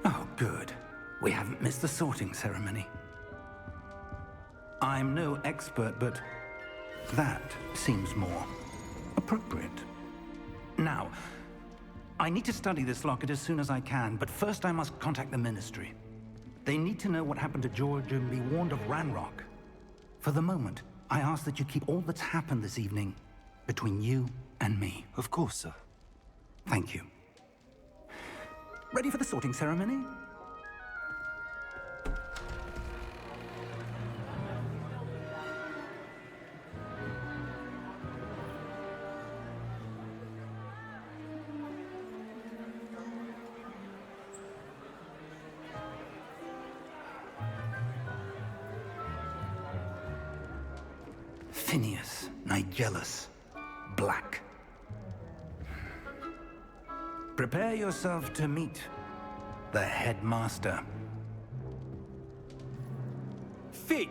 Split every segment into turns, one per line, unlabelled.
Oh, good. We haven't missed the sorting ceremony. I'm no expert, but that seems more appropriate. Now, I need to study this locket as soon as I can, but first I must contact the Ministry. They need to know what happened to George and be warned of Ranrock. For the moment, I ask that you keep all that's happened this evening between you and me.
Of course, sir.
Thank you. Ready for the sorting ceremony? Phineas, Nigellus, Black. Prepare yourself to meet the headmaster.
Fig,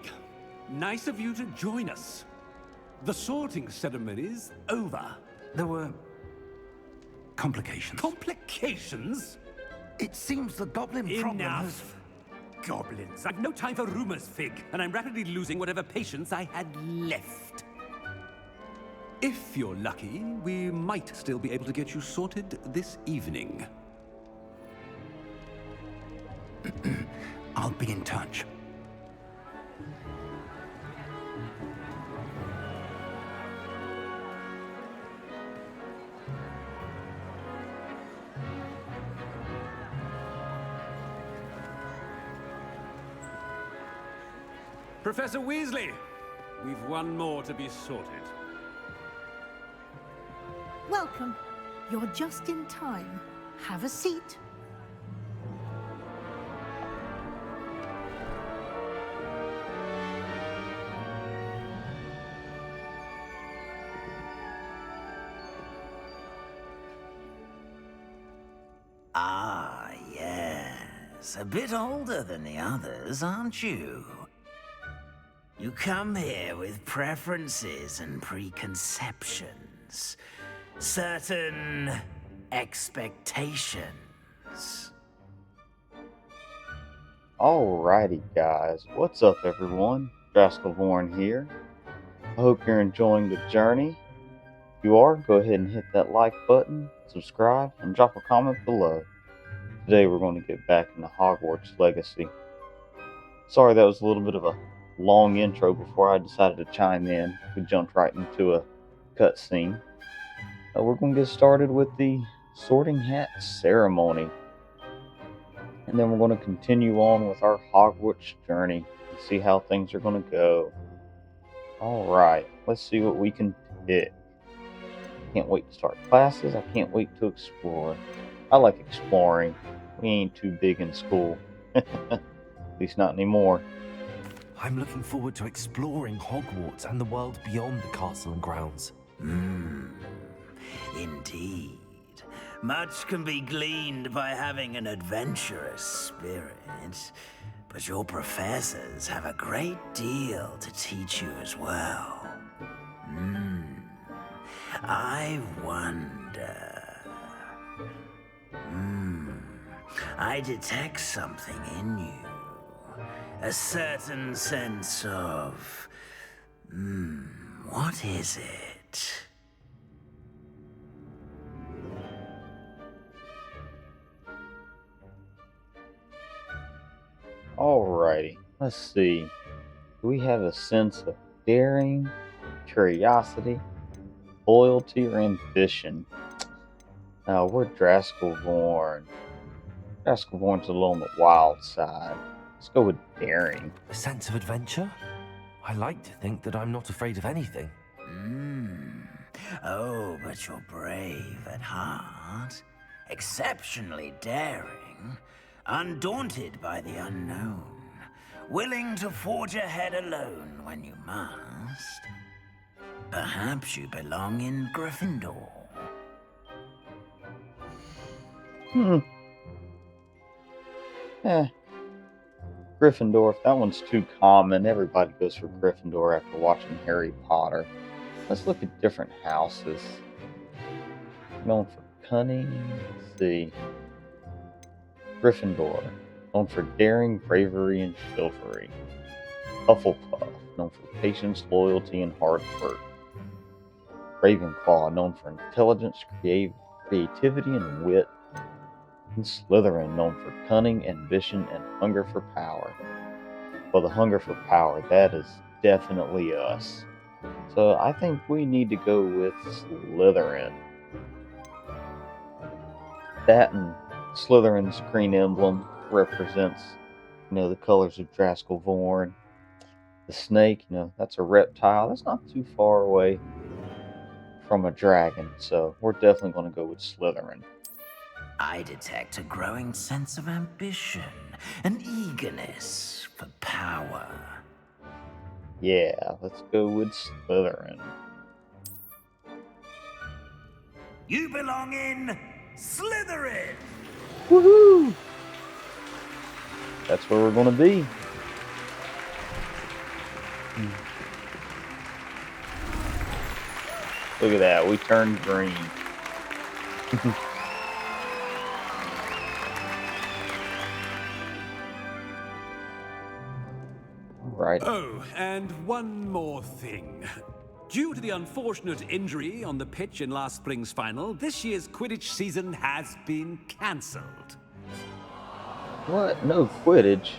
nice of you to join us. The sorting ceremony's over.
There were complications.
Complications?
It seems the goblin problem has...
Enough! Goblins. I've no time for rumors, Fig, and I'm rapidly losing whatever patience I had left. If you're lucky, we might still be able to get you sorted this evening.
I'll be in touch.
Professor Weasley, we've one more to be sorted.
Welcome. You're just in time. Have a seat.
Ah, yes. A bit older than the others, aren't you? You come here with preferences and preconceptions. Certain expectations.
Alrighty guys, what's up everyone? DRASKULVOURN here. I hope you're enjoying the journey. If you are, go ahead and hit that like button, subscribe, and drop a comment below. Today we're going to get back into Hogwarts Legacy. Sorry that was a little bit of a long intro before I decided to chime in. We jumped right into a cutscene. We're going to get started with the Sorting Hat Ceremony. And then we're going to continue on with our Hogwarts journey and see how things are going to go. Alright, let's see what we can pick. Can't wait to start classes. I can't wait to explore. I like exploring. We ain't too big in school. At least not anymore.
I'm looking forward to exploring Hogwarts and the world beyond the castle and grounds.
Indeed. Much can be gleaned by having an adventurous spirit, but your professors have a great deal to teach you as well. I wonder... I detect something in you. A certain sense of... what is it?
Alrighty, let's see. Do we have a sense of daring, curiosity, loyalty, or ambition? Now, we're DRASKULVOURN. DRASKULVOURN's a little on the wild side. Let's go with daring.
A sense of adventure? I like to think that I'm not afraid of anything.
Oh, but you're brave at heart. Exceptionally daring. Undaunted by the unknown. Willing to forge ahead alone when you must. Perhaps you belong in Gryffindor.
Gryffindor, if that one's too common, everybody goes for Gryffindor after watching Harry Potter. Let's look at different houses. Known for cunning, let's see. Gryffindor, known for daring, bravery, and chivalry. Hufflepuff, known for patience, loyalty, and hard work. Ravenclaw, known for intelligence, creativity, and wit. And Slytherin, known for cunning, ambition, and hunger for power. Well, the hunger for power, that is definitely us. So I think we need to go with Slytherin. That and Slytherin's green emblem represents, the colors of DRASKULVOURN. The snake, that's a reptile. That's not too far away from a dragon, so we're definitely going to go with Slytherin.
I detect a growing sense of ambition, an eagerness for power.
Yeah, let's go with Slytherin.
You belong in Slytherin!
Woohoo! That's where we're going to be. Look at that, we turned green. Right.
Oh, and one more thing. Due to the unfortunate injury on the pitch in last spring's final, this year's Quidditch season has been cancelled.
What? No Quidditch?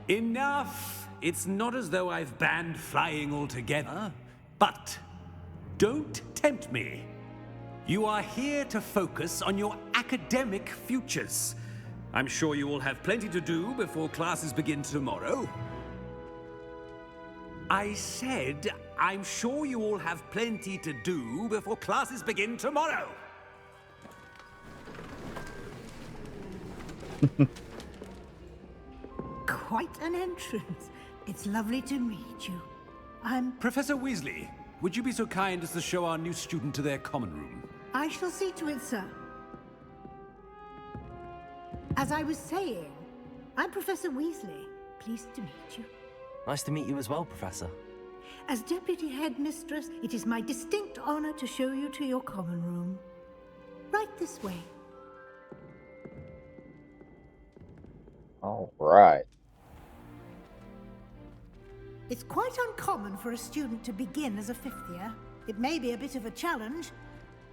Enough! It's not as though I've banned flying altogether, but don't tempt me. You are here to focus on your academic futures. I'm sure you all have plenty to do before classes begin tomorrow. I said, I'm sure you all have plenty to do before classes begin tomorrow.
Quite an entrance. It's lovely to meet you.
Professor Weasley, would you be so kind as to show our new student to their common room?
I shall see to it, sir. As I was saying, I'm Professor Weasley. Pleased to meet you.
Nice to meet you as well, Professor.
As Deputy Headmistress, it is my distinct honor to show you to your common room. Right this way.
All right.
It's quite uncommon for a student to begin as a fifth year. It may be a bit of a challenge,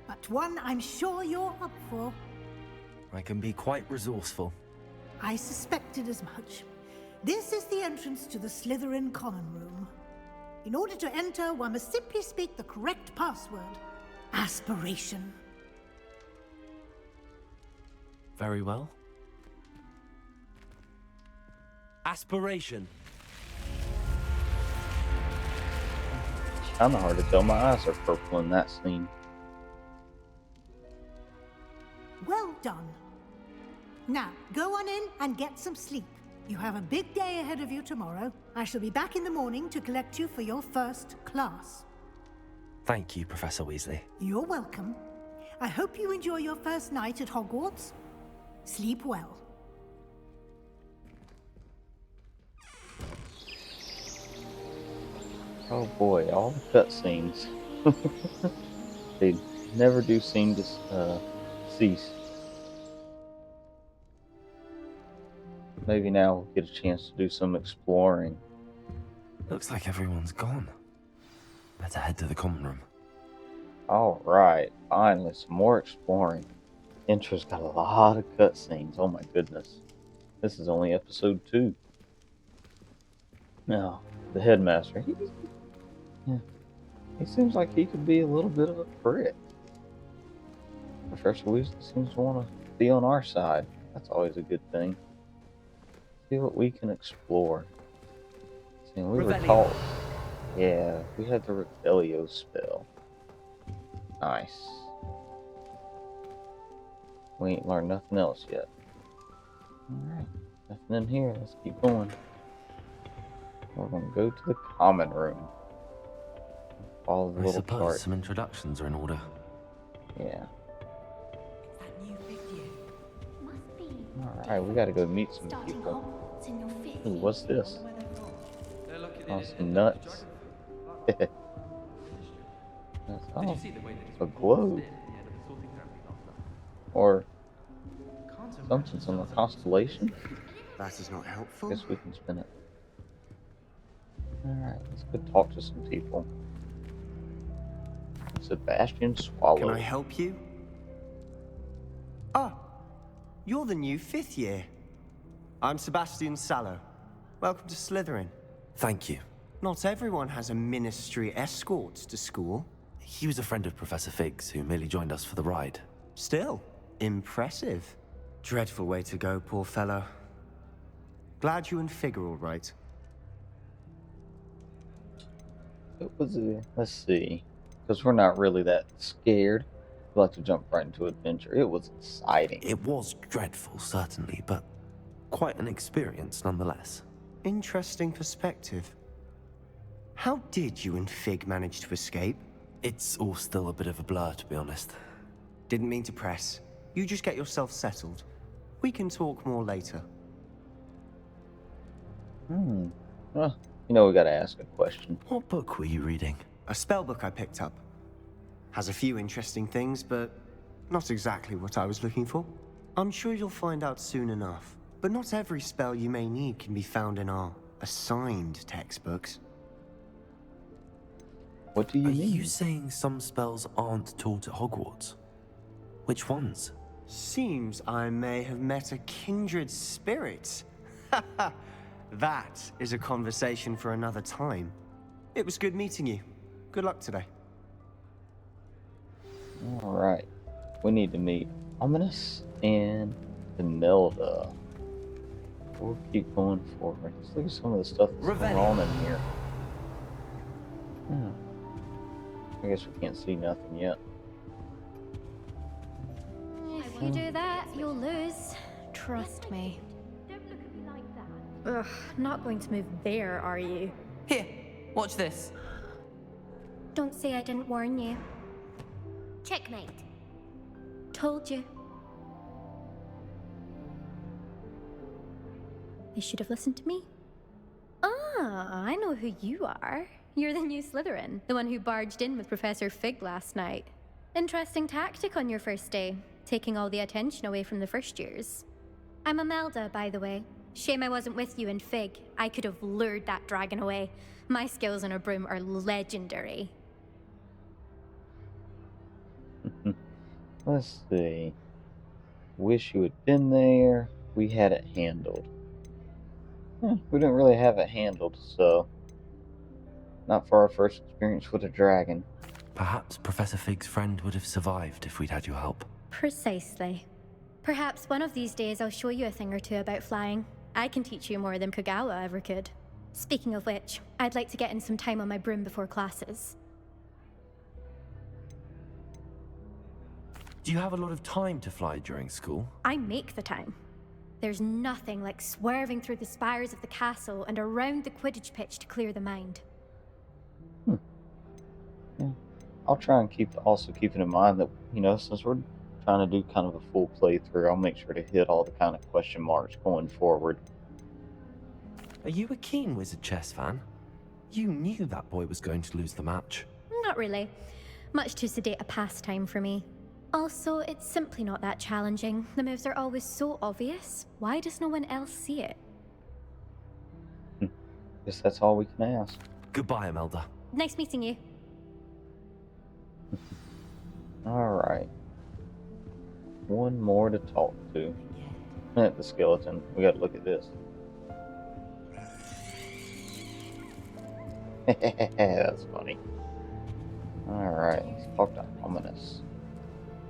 but one I'm sure you're up for.
I can be quite resourceful.
I suspected as much. This is the entrance to the Slytherin common room. In order to enter, one must simply speak the correct password. Aspiration.
Very well. Aspiration.
It's kind of hard to tell. My eyes are purple in that scene.
Well done. Now, go on in and get some sleep. You have a big day ahead of you tomorrow. I shall be back in the morning to collect you for your first class.
Thank you, Professor Weasley.
You're welcome. I hope you enjoy your first night at Hogwarts. Sleep well.
Oh boy, all the cutscenes. They never do seem to cease. Maybe now we'll get a chance to do some exploring.
Looks like everyone's gone. Better head to the common room.
Alright, finally, some more exploring. Intro's got a lot of cutscenes, oh my goodness. This is only episode 2. Now, the headmaster, he seems like he could be a little bit of a prick. Professor Weasley seems to want to be on our side. That's always a good thing. See what we can explore. See, we were taught. Yeah, we had the Revelio spell. Nice. We ain't learned nothing else yet. Alright, nothing in here. Let's keep going. We're gonna go to the common room. Follow the
I
little
suppose
chart.
some introductions are in order.
Yeah.
That new big view. Must be.
Alright, we gotta go meet some
Starting
people.
Hogwarts in your fifth
Ooh,
year.
what's this? Oh, some nuts. That's a globe. Or Something's on the constellation.
That is not helpful.
Guess we can spin it. Alright, let's go talk to some people. Sebastian Swallow.
Can I help you? Ah, you're the new 5th year. I'm Sebastian Sallow. Welcome to Slytherin.
Thank you.
Not everyone has a ministry escort to school.
He was a friend of Professor Fig's who merely joined us for the ride.
Still, impressive. Dreadful way to go, poor fellow. Glad you and Fig are all right.
What was it? Let's see. Because we're not really that scared. We like to jump right into adventure. It was exciting.
It was dreadful, certainly, but quite an experience nonetheless.
Interesting perspective. How did you and Fig manage to escape?
It's all still a bit of a blur, to be honest.
Didn't mean to press. You just get yourself settled. We can talk more later.
Well, you know we gotta ask a question.
What book were you reading?
A spellbook I picked up. Has a few interesting things, but not exactly what I was looking for. I'm sure you'll find out soon enough. But not every spell you may need can be found in our assigned textbooks.
What do you
Are
mean?
you saying some spells aren't taught at Hogwarts? Which ones?
Seems I may have met a kindred spirit. That is a conversation for another time. It was good meeting you. Good luck today.
Alright. We need to meet Ominous and Imelda. We'll keep going forward. Let's look at some of the stuff that's going on in here. I guess we can't see nothing yet.
If you do that, you'll lose. Trust me. Ugh, not going to move there, are you?
Here, watch this.
Don't say I didn't warn you. Checkmate. Told you. You should have listened to me. Ah, I know who you are. You're the new Slytherin, the one who barged in with Professor Fig last night. Interesting tactic on your first day, taking all the attention away from the first years. I'm Imelda, by the way. Shame I wasn't with you in Fig. I could have lured that dragon away. My skills on a broom are legendary.
Let's see. Wish you had been there. We had it handled. We didn't really have it handled, so... Not for our first experience with a dragon.
Perhaps Professor Fig's friend would have survived if we'd had your help.
Precisely. Perhaps one of these days I'll show you a thing or two about flying. I can teach you more than Kagawa ever could. Speaking of which, I'd like to get in some time on my broom before classes.
Do you have a lot of time to fly during school?
I make the time. There's nothing like swerving through the spires of the castle and around the Quidditch pitch to clear the mind.
Yeah. I'll try and also keep it in mind that, you know, since we're trying to do kind of a full playthrough, I'll make sure to hit all the kind of question marks going forward.
Are you a keen Wizard chess fan? You knew that boy was going to lose the match.
Not really. Much too sedate a pastime for me. Also, it's simply not that challenging. The moves are always so obvious. Why does no one else see it?
Guess that's all we can ask.
Goodbye, Imelda.
Nice meeting you.
Alright. One more to talk to. The skeleton. We gotta look at this. That's funny. Alright, let's talk to Ominous.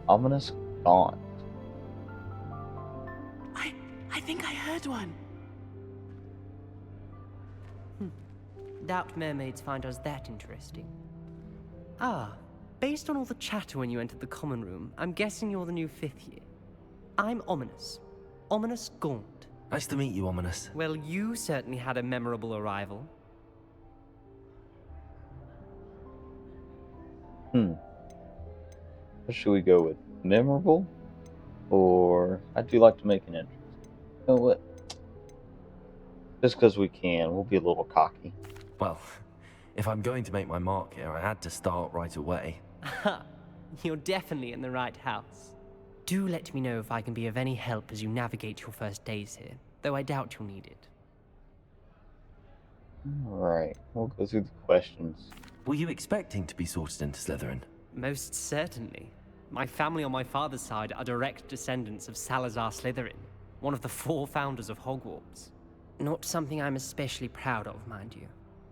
Ominous Gaunt.
I think I heard one. Doubt mermaids find us that interesting. Ah, based on all the chatter when you entered the common room, I'm guessing you're the new 5th year. I'm Ominous. Ominous Gaunt.
Nice to meet you, Ominous.
Well, you certainly had a memorable arrival.
Should we go with memorable? Or I do like to make an entrance. You know what? Just because we can, we'll be a little cocky.
Well, if I'm going to make my mark here, I had to start right away.
Ha! You're definitely in the right house. Do let me know if I can be of any help as you navigate your first days here, though I doubt you'll need it.
Alright, we'll go through the questions.
Were you expecting to be sorted into Slytherin?
Most certainly. My family on my father's side are direct descendants of Salazar Slytherin, one of the 4 founders of Hogwarts. Not something I'm especially proud of, mind you.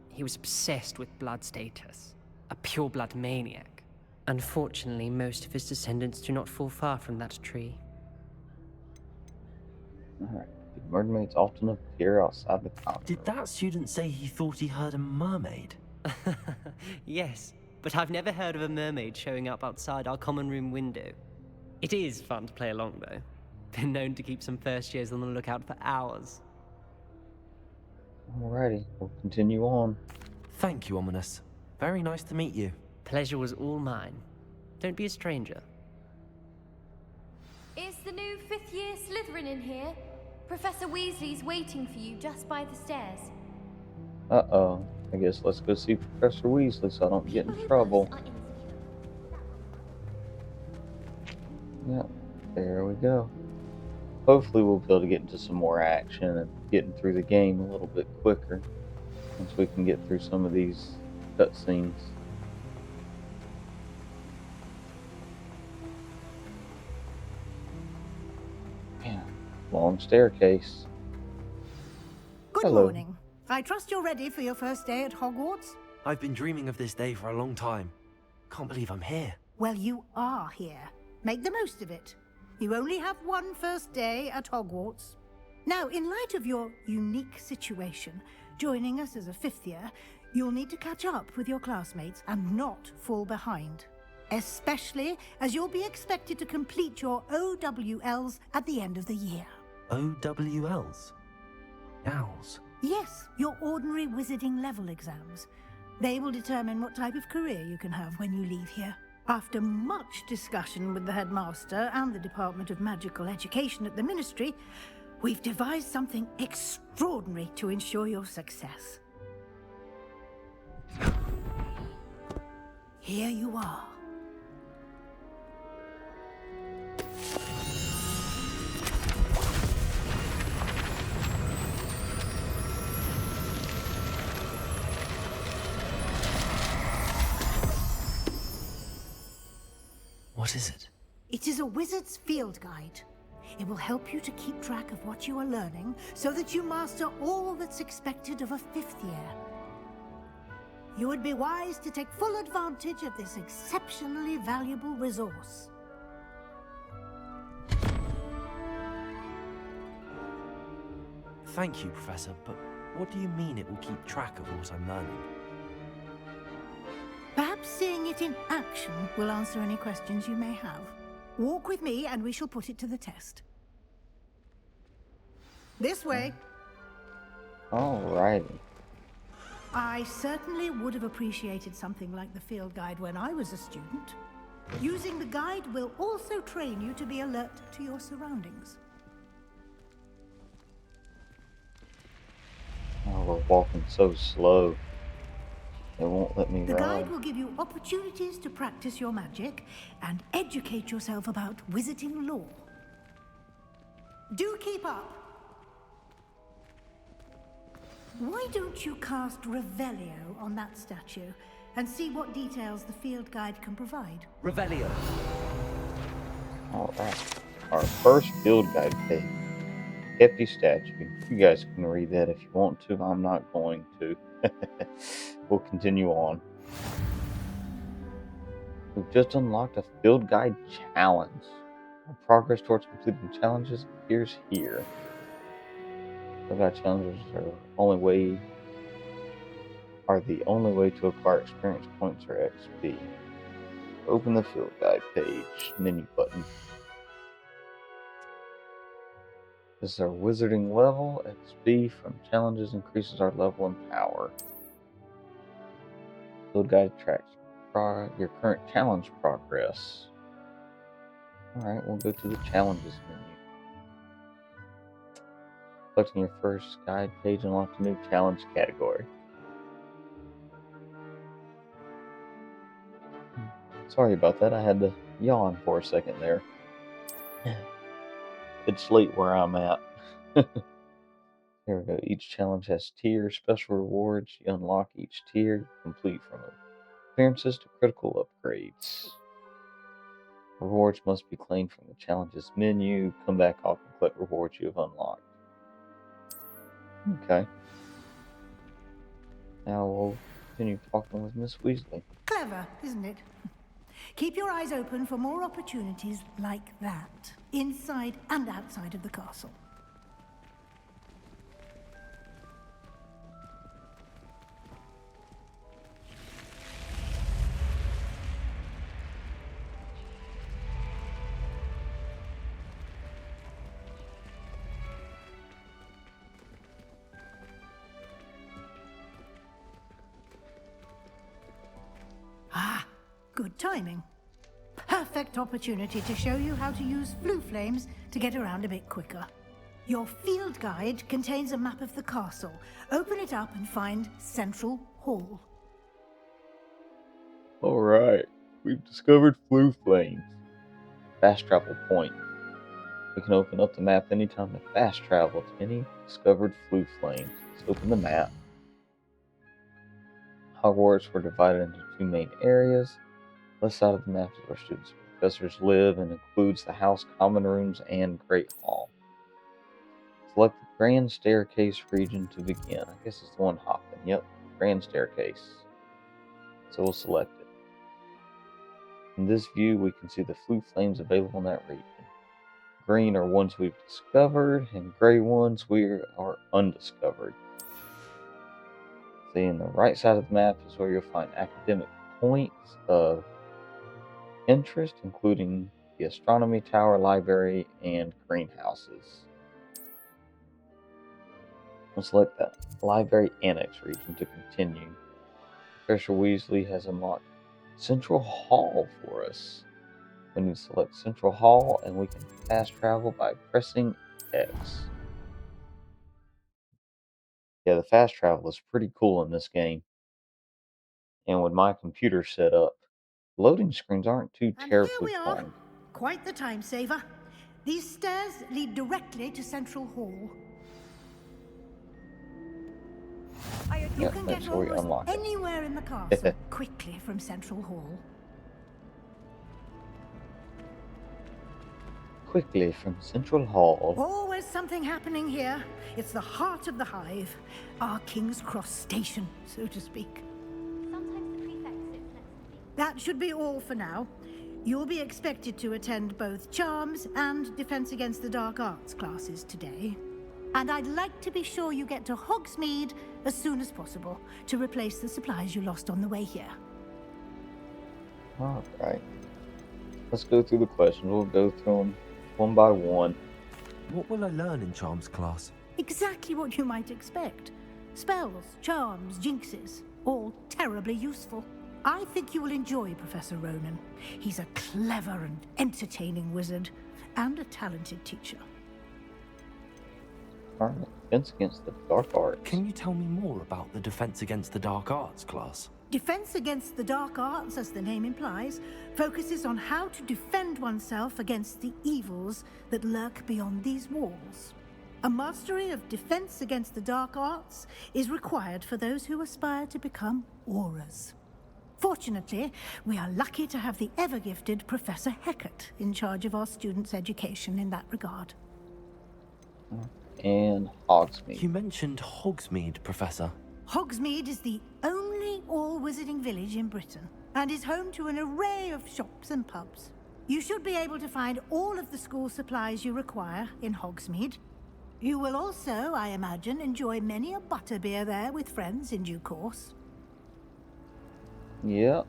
He was obsessed with blood status, a pure-blood maniac. Unfortunately, most of his descendants do not fall far from that tree.
Alright, do mermaids often appear outside the common room?
Did that student say he thought he heard a mermaid?
Yes, but I've never heard of a mermaid showing up outside our common room window. It is fun to play along, though. Been known to keep some first years on the lookout for hours.
Alrighty, we'll continue on.
Thank you, Ominous. Very nice to meet you.
Pleasure was all mine. Don't be a stranger.
Is the new 5th year Slytherin in here? Professor Weasley's waiting for you just by the stairs.
Uh-oh. I guess let's go see Professor Weasley so I don't get in trouble. Yep, there we go. Hopefully we'll be able to get into some more action and getting through the game a little bit quicker once we can get through some of these cutscenes. Man, long staircase.
Good
Hello.
morning. I trust you're ready for your first day at Hogwarts?
I've been dreaming of this day for a long time. Can't believe I'm here.
Well, you are here. Make the most of it. You only have one first day at Hogwarts. Now, in light of your unique situation, joining us as a 5th year, you'll need to catch up with your classmates and not fall behind. Especially as you'll be expected to complete your OWLs at the end of the year.
OWLs? Owls?
Yes, your ordinary wizarding level exams. They will determine what type of career you can have when you leave here. After much discussion with the headmaster and the Department of Magical Education at the Ministry, we've devised something extraordinary to ensure your success. Here you are.
What is it?
It is a wizard's field guide. It will help you to keep track of what you are learning so that you master all that's expected of a 5th year. You would be wise to take full advantage of this exceptionally valuable resource.
Thank you, Professor, but what do you mean it will keep track of what I'm learning?
Perhaps seeing it in action will answer any questions you may have. Walk with me and we shall put it to the test. This way.
Alrighty.
I certainly would have appreciated something like the field guide when I was a student. Using the guide will also train you to be alert to your surroundings.
Oh, we're walking so slow. It won't let me
The
run.
guide will give you opportunities to practice your magic and educate yourself about wizarding lore. Do keep up. Why don't you cast Revelio on that statue and see what details the field guide can provide?
Revelio.
Alright. Our first field guide page. Hefty statue. You guys can read that if you want to. I'm not going to. We'll continue on. We've just unlocked a field guide challenge. Our progress towards completing challenges appears here. Field guide challenges are the only way to acquire experience points or XP. Open the field guide page. Menu button. This is our wizarding level. XP from challenges increases our level and power. Field guide tracks your current challenge progress. Alright, we'll go to the challenges menu. Selecting your first guide page unlocks a new challenge category. Sorry about that, I had to yawn for a second there. It's late where I'm at. Here we go. Each challenge has tiers, special rewards. You unlock each tier, you complete from appearances to critical upgrades. Rewards must be claimed from the challenges menu. Come back off and collect rewards you have unlocked. Okay. Now we'll continue talking with Miss Weasley.
Clever, isn't it? Keep your eyes open for more opportunities like that, inside and outside of the castle. Ah, good timing. Perfect opportunity to show you how to use flue flames to get around a bit quicker. Your field guide contains a map of the castle. Open it up and find Central Hall.
Alright, we've discovered flue flames. Fast travel point. We can open up the map anytime to fast travel to any discovered flue flames. Let's open the map. Hogwarts were divided into two main areas. Left side of the map is where students and professors live and includes the house, common rooms, and Great Hall. Select the Grand Staircase region to begin. I guess it's the one hopping. Yep, Grand Staircase. So we'll select it. In this view, we can see the flue flames available in that region. Green are ones we've discovered, and gray ones we are undiscovered. See, in the right side of the map is where you'll find academic points of interest, including the Astronomy Tower, Library, and Greenhouses. We'll select that Library Annex region to continue. Professor Weasley has unlocked Central Hall for us. We need to select Central Hall, and we can fast travel by pressing X. Yeah, the fast travel is pretty cool in this game. And with my computer set up, loading screens aren't too terribly
And here we are.
long.
Quite the time saver. These stairs lead directly to Central Hall. You
Yep,
can
that's
get
where we
almost
unlock it.
anywhere in the castle quickly from Central Hall.
Quickly from Central Hall.
Always something happening here. It's the heart of the hive. Our King's Cross station, so to speak.
Sometimes the prefect sits next to me.
That should be all for now. You'll be expected to attend both Charms and Defense Against the Dark Arts classes today. And I'd like to be sure you get to Hogsmeade as soon as possible to replace the supplies you lost on the way here.
Alright. Let's go through the questions. We'll go through them one by one.
What will I learn in Charms class?
Exactly what you might expect. Spells, charms, jinxes, all terribly useful. I think you will enjoy Professor Ronan. He's a clever and entertaining wizard, and a talented teacher.
Alright, Defense Against the Dark Arts.
Can you tell me more about the Defense Against the Dark Arts class?
Defense Against the Dark Arts, as the name implies, focuses on how to defend oneself against the evils that lurk beyond these walls. A mastery of Defense Against the Dark Arts is required for those who aspire to become auras. Fortunately, we are lucky to have the ever-gifted Professor Hecat in charge of our students' education in that regard.
And Hogsmeade.
You mentioned Hogsmeade, Professor.
Hogsmeade is the only all-wizarding village in Britain, and is home to an array of shops and pubs. You should be able to find all of the school supplies you require in Hogsmeade. You will also, I imagine, enjoy many a butterbeer there with friends in due course.
Yep.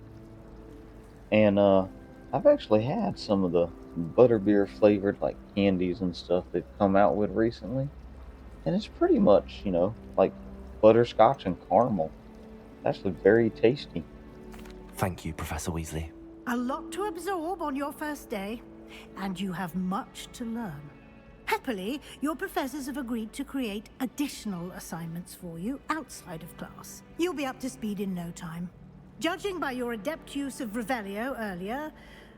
And I've actually had some of the butterbeer flavored like candies and stuff they've come out with recently. And it's pretty much, you know, like butterscotch and caramel. It's actually very tasty.
Thank you, Professor Weasley.
A lot to absorb on your first day, and you have much to learn. Happily, your professors have agreed to create additional assignments for you outside of class. You'll be up to speed in no time. Judging by your adept use of Revelio earlier,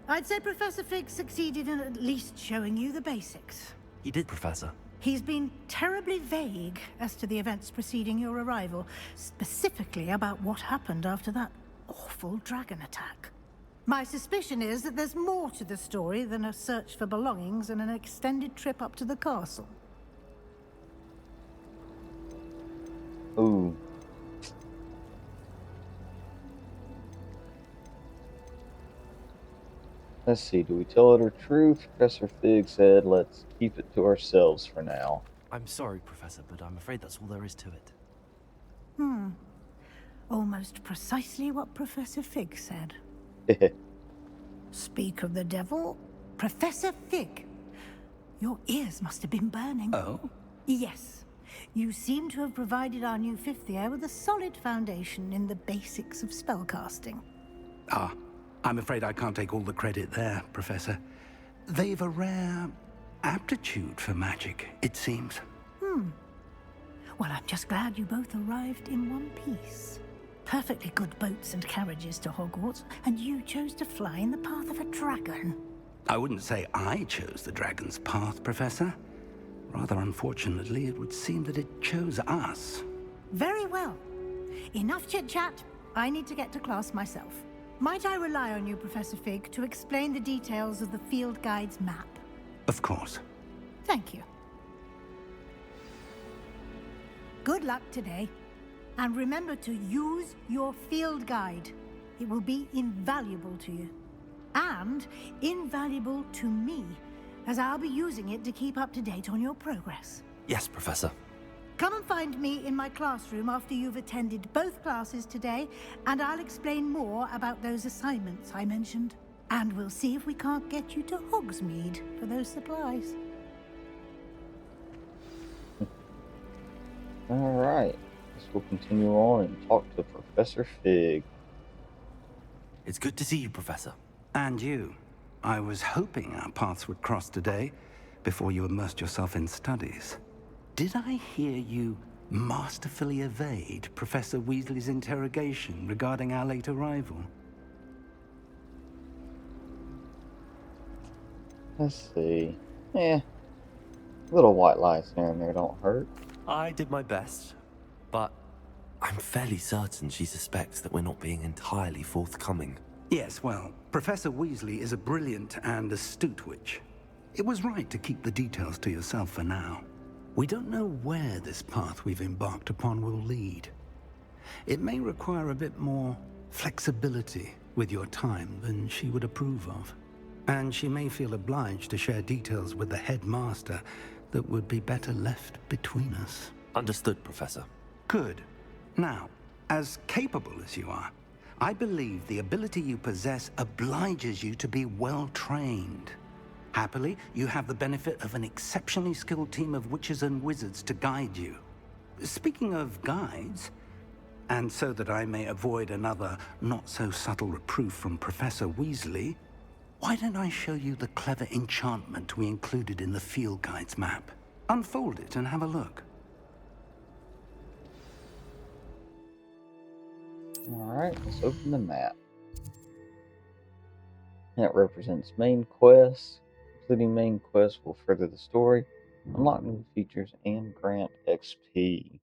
I'd say Professor Fig succeeded in at least showing you the basics.
He did, Professor.
He's been terribly vague as to the events preceding your arrival, specifically about what happened after that awful dragon attack. My suspicion is that there's more to the story than a search for belongings and an extended trip up to the castle.
Ooh. Let's see, do we tell it or truth? Professor Fig said, let's keep it to ourselves for now.
I'm sorry, Professor, but I'm afraid that's all there is to it.
Almost precisely what Professor Fig said. Speak of the devil, Professor Fig. Your ears must have been burning.
Oh?
Yes. You seem to have provided our new fifth year with a solid foundation in the basics of spellcasting.
Ah, I'm afraid I can't take all the credit there, Professor. They've a rare aptitude for magic, it seems.
Well, I'm just glad you both arrived in one piece. Perfectly good boats and carriages to Hogwarts, and you chose to fly in the path of a dragon.
I wouldn't say I chose the dragon's path, Professor. Rather unfortunately, it would seem that it chose us.
Very well. Enough chit-chat. I need to get to class myself. Might I rely on you, Professor Fig, to explain the details of the field guide's map?
Of course.
Thank you. Good luck today. And remember to use your field guide. It will be invaluable to you. And invaluable to me, as I'll be using it to keep up to date on your progress.
Yes, Professor.
Come and find me in my classroom after you've attended both classes today, and I'll explain more about those assignments I mentioned. And we'll see if we can't get you to Hogsmeade for those supplies.
All right. Guess we'll continue on and talk to Professor Fig.
It's good to see you, Professor.
And you. I was hoping our paths would cross today, before you immersed yourself in studies. Did I hear you masterfully evade Professor Weasley's interrogation regarding our late arrival?
Let's see. Little white lies here and there don't hurt.
I did my best, but I'm fairly certain she suspects that we're not being entirely forthcoming.
Yes, well, Professor Weasley is a brilliant and astute witch. It was right to keep the details to yourself for now. We don't know where this path we've embarked upon will lead. It may require a bit more flexibility with your time than she would approve of. And she may feel obliged to share details with the headmaster that would be better left between us.
Understood, Professor.
Good. Now, as capable as you are, I believe the ability you possess obliges you to be well trained. Happily, you have the benefit of an exceptionally skilled team of witches and wizards to guide you. Speaking of guides, and so that I may avoid another not-so-subtle reproof from Professor Weasley, why don't I show you the clever enchantment we included in the field guide's map? Unfold it and have a look.
Alright, let's open the map. That represents main quests. Completing main quests will further the story, unlock new features, and grant XP.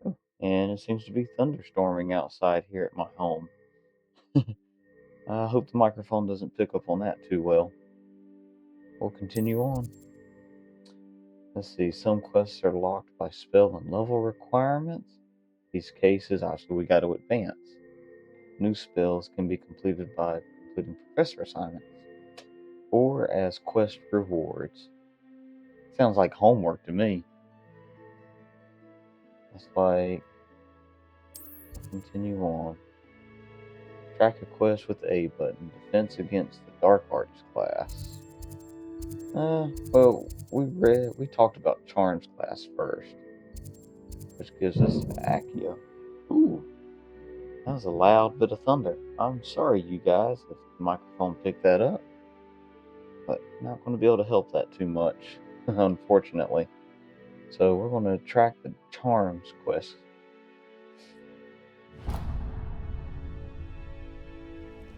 Oh, and it seems to be thunderstorming outside here at my home. I hope the microphone doesn't pick up on that too well. We'll continue on. Let's see, some quests are locked by spell and level requirements. These cases, obviously, we got to advance. New spells can be completed by completing professor assignments or as quest rewards. Sounds like homework to me. That's like, continue on. Track a quest with the A button. Defense against the Dark Arts class. Well, we talked about Charms class first, which gives us Accio. Ooh, that was a loud bit of thunder. I'm sorry, you guys, if the microphone picked that up, but not going to be able to help that too much, unfortunately. So we're going to track the Charms quest.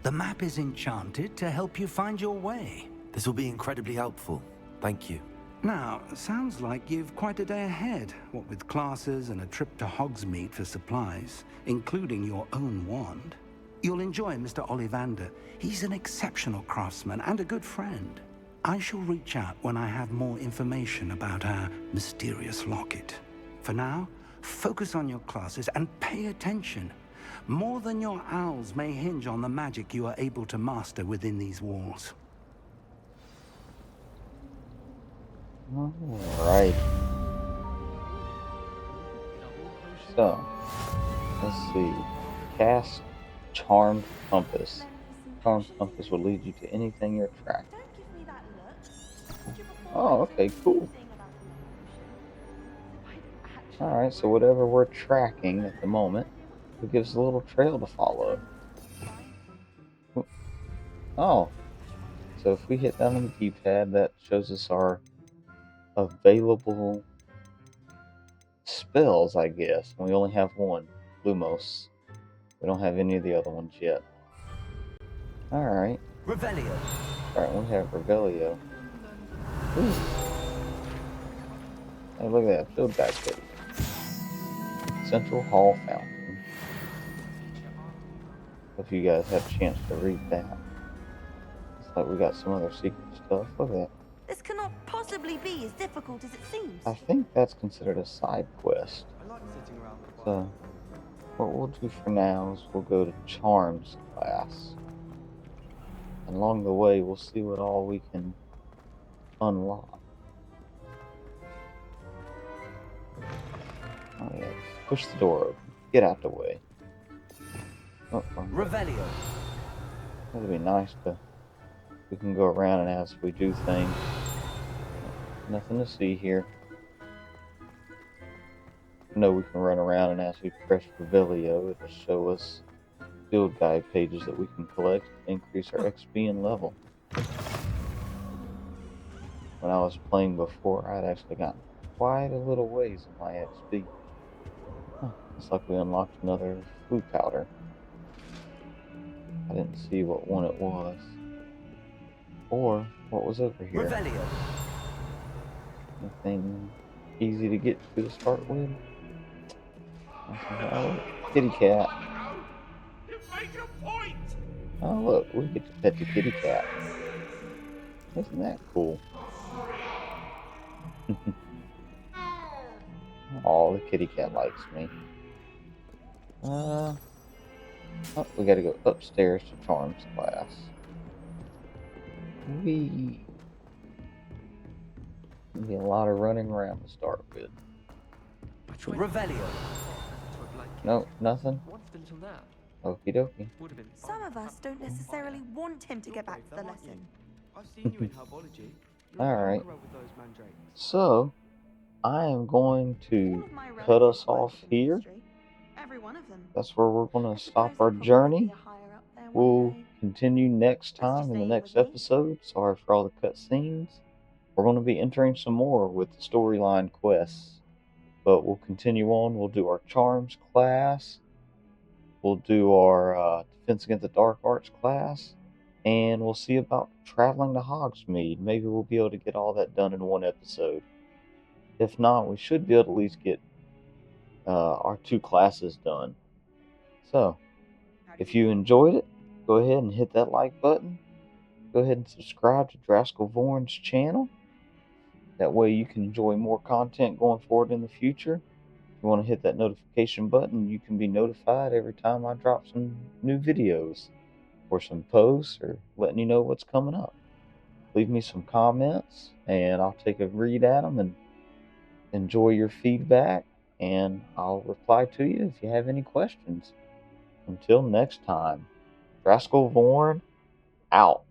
The map is enchanted to help you find your way.
This will be incredibly helpful. Thank you.
Now, sounds like you've quite a day ahead, what with classes and a trip to Hogsmeade for supplies, including your own wand. You'll enjoy Mr. Ollivander. He's an exceptional craftsman and a good friend. I shall reach out when I have more information about our mysterious locket. For now, focus on your classes and pay attention. More than your owls may hinge on the magic you are able to master within these walls.
Alright. So, let's see. Cast Charmed Compass. Charmed Compass will lead you to anything you're tracking. Oh, okay, cool. Alright, so whatever we're tracking at the moment, it gives a little trail to follow. Oh, so if we hit down on the keypad, that shows us our available spells, I guess. We only have one, Lumos. We don't have any of the other ones yet. Alright.
Revelio.
Alright, we have Revelio. Ooh. Hey, look at that, field guide page. Central Hall Fountain. Hope you guys had a chance to read that. Looks like we got some other secret stuff. Look at that.
This cannot possibly be as difficult as it seems.
I think that's considered a side quest. So, what we'll do for now is we'll go to Charms class. And along the way, we'll see what all we can unlock. Oh yeah, push the door open. Get out the way. Oh,
Revelio.
that'd be nice to... We can go around and as we do things. Nothing to see here. No, we can run around and as we press Revelio, it'll show us field guide pages that we can collect to increase our XP and level. When I was playing before, I'd actually gotten quite a little ways in my XP. Huh, looks like we unlocked another food powder. I didn't see what one it was. Or what was over here.
Revelio.
Anything easy to get to start with? Oh, kitty cat. Oh look, we get to pet the kitty cat. Isn't that cool? Oh, the kitty cat likes me. Oh, we gotta go upstairs to Charms class. Wee. Be a lot of running around to start with.
Revelio.
Nope, nothing. Okie dokie.
Some of us don't necessarily want him to get back to the lesson.
Alright. So, I am going to cut us off here. That's where we're going to stop our journey. We'll continue next time in the next episode. Sorry for all the cutscenes. We're going to be entering some more with the storyline quests. But we'll continue on. We'll do our Charms class. We'll do our Defense Against the Dark Arts class. And we'll see about traveling to Hogsmeade. Maybe we'll be able to get all that done in one episode. If not, we should be able to at least get our 2 classes done. So, if you enjoyed it, go ahead and hit that like button. Go ahead and subscribe to DRASKULVOURN's channel. That way you can enjoy more content going forward in the future. If you want to hit that notification button, you can be notified every time I drop some new videos or some posts or letting you know what's coming up. Leave me some comments and I'll take a read at them and enjoy your feedback, and I'll reply to you if you have any questions. Until next time, DRASKULVOURN out.